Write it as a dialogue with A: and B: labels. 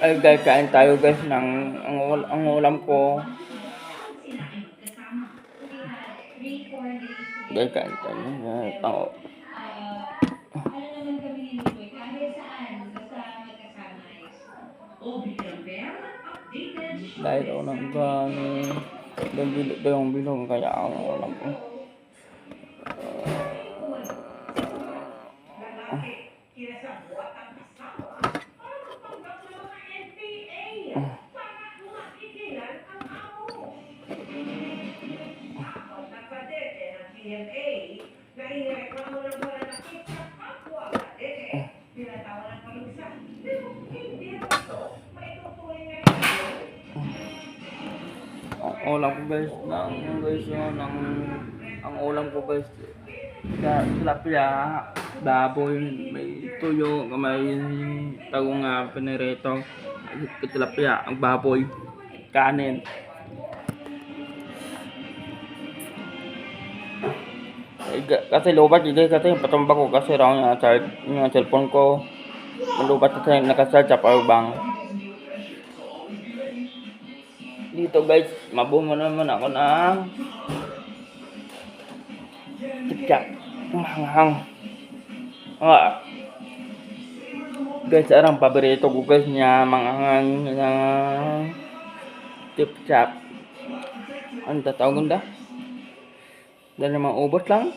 A: Ay guys, kain tayo guys ng ang ulam ko. Guys, kain tayo. Dahil ako ng yung bilog kaya ang ulam ko. Ang ulam ko guys, ang ulam ko guys, tilapia, baboy, may tuyo, may tagong pinirito, tilapia, ang baboy, kanin. Kasi lubat hindi kasi patumba ko kasi raw yung cellphone ko lubat kasi nakasal sa powerbank. Dito guys, mabumo naman ako ng tikyak, manghang. Guys, arang paborito ko guys niya manghang na tikyak. Ano tatawag da? Dahil naman ubos lang.